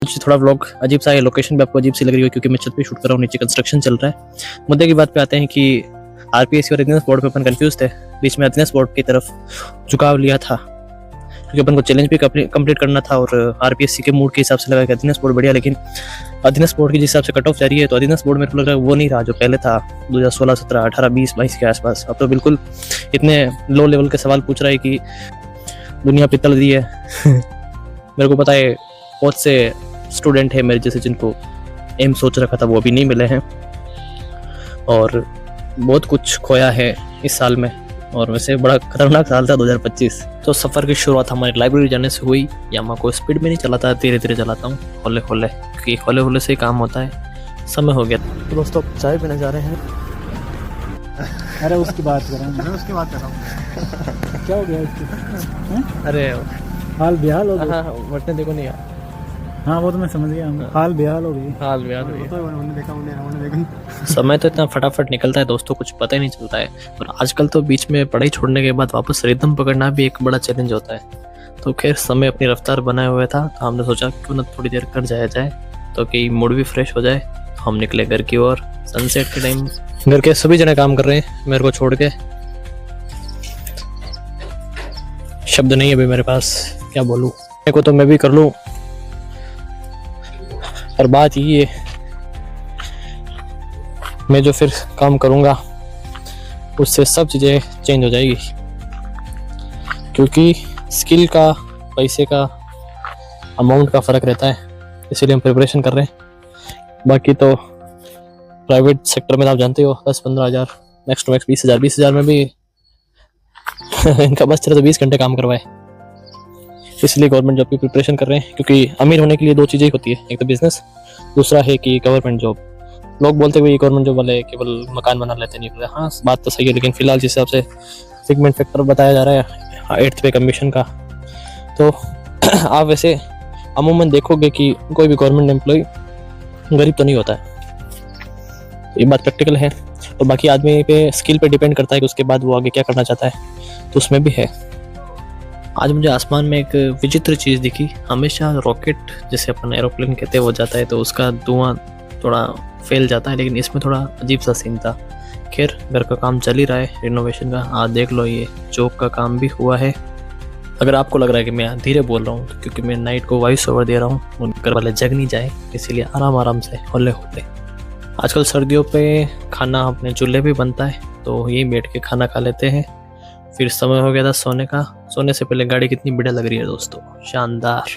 मुझे थोड़ा व्लॉग अजीब सा है, लोकेशन भी आपको अजीब सी लग रही है क्योंकि मैं छत पे शूट कर रहा हूँ, नीचे कंस्ट्रक्शन चल रहा है। मुद्दे की बात पे आते हैं कि आरपीएससी और अधीनस्थ बोर्ड पे अपन कंफ्यूज थे। बीच में अधीनस्थ बोर्ड की तरफ झुकाव लिया था क्योंकि अपन को चैलेंज भी कंप्लीट करना था और आरपीएससी के मूड के हिसाब से लगा कि अधीनस्थ बोर्ड बढ़िया, लेकिन अधीनस्थ बोर्ड के जिस हिसाब से कट ऑफ जा रही है तो अधीनस्थ बोर्ड मेरे को लग रहा है वो नहीं रहा जो पहले था 2016, 17, 18, 20, 22 के आसपास। अब तो बिल्कुल इतने लो लेवल के सवाल पूछ रहा है कि दुनिया पित्तल दी है। मेरे को पता है बहुत से स्टूडेंट है मेरे जैसे जिनको एम सोच रखा था वो अभी नहीं मिले हैं और बहुत कुछ खोया है इस साल में। और वैसे बड़ा खतरनाक साल था 2025। तो सफ़र की शुरुआत हमारी लाइब्रेरी जाने से हुई। यामा को स्पीड में नहीं चलाता, धीरे धीरे चलाता हूँ, होले होले, क्योंकि होले होले से ही काम होता है। समय हो गया तो दोस्तों चाय पीने जा रहे हैं। अरे उसकी बात कर रहा हूँ, मैं उसकी बात कर रहा हूँ। क्या हो गया उसकी? अरे हाल बेहाल हो गया। हाँ बटने देखो नहीं यार। हाँ वो तो मैं समझ गया, हाल बेहाल हो गई। हाल बेहाल हो गई। उन्होंने देखा, उन्होंने देखा। समय तो इतना फटाफट निकलता है दोस्तों, कुछ पता ही नहीं चलता है। और आजकल तो बीच में पढ़ाई छोड़ने के बाद वापस रिदम पकड़ना भी एक बड़ा चैलेंज होता है। तो खैर समय अपनी रफ्तार बनाए हुए था तो हमने सोचा क्यों ना थोड़ी देर कर जाया जाए तो कि मूड भी फ्रेश हो जाए। तो हम निकले घर की ओर। सनसेट के टाइम घर के सभी जने काम कर रहे हैं मेरे को छोड़ के। शब्द नहीं है अभी मेरे पास, क्या बोलूं। मेरे को तो मैं भी कर लूं, पर बात ये है मैं जो फिर काम करूंगा उससे सब चीज़ें चेंज हो जाएगी, क्योंकि स्किल का, पैसे का, अमाउंट का फ़र्क रहता है। इसीलिए हम प्रिपरेशन कर रहे हैं। बाकी तो प्राइवेट सेक्टर में आप जानते हो 10-15 हज़ार, नेक्स्ट टू नेक्स्ट 20 हज़ार। 20 हज़ार में भी इनका बस चले तो 20 घंटे काम करवाए। इसलिए गवर्नमेंट जॉब की प्रिपरेशन कर रहे हैं, क्योंकि अमीर होने के लिए दो चीज़ें ही होती है, एक तो बिजनेस, दूसरा है कि गवर्नमेंट जॉब। लोग बोलते हुए गवर्नमेंट जॉब वाले केवल मकान बना लेते नहीं। हाँ बात तो सही है, लेकिन फिलहाल जिस हिसाब से सेगमेंट फैक्टर बताया जा रहा है 8th पे कमीशन का, तो आप वैसे अमूमन देखोगे कि कोई भी गवर्नमेंट एम्प्लॉय गरीब तो नहीं होता है। ये बात प्रैक्टिकल है। और बाकी आदमी पे स्किल पे डिपेंड करता है कि उसके बाद वो आगे क्या करना चाहता है, तो उसमें भी है। आज मुझे आसमान में एक विचित्र चीज़ दिखी। हमेशा रॉकेट जैसे अपन एरोप्लेन कहते हैं वो जाता है तो उसका धुआं थोड़ा फैल जाता है, लेकिन इसमें थोड़ा अजीब सा सीन था। खैर घर का काम चल ही रहा है रिनोवेशन का। आज देख लो ये चौक का काम भी हुआ है। अगर आपको लग रहा है कि मैं धीरे बोल रहा हूँ तो क्योंकि मैं नाइट को वॉइस ओवर दे रहा हूँ, उनके घर वाले जग नहीं जाए, इसीलिए आराम आराम से होले होले। आजकल सर्दियों पे खाना अपने चूल्हे भी बनता है तो यहीं बैठ के खाना खा लेते हैं। फिर समय हो गया था सोने का। सोने से पहले गाड़ी कितनी बढ़िया लग रही है दोस्तों, शानदार।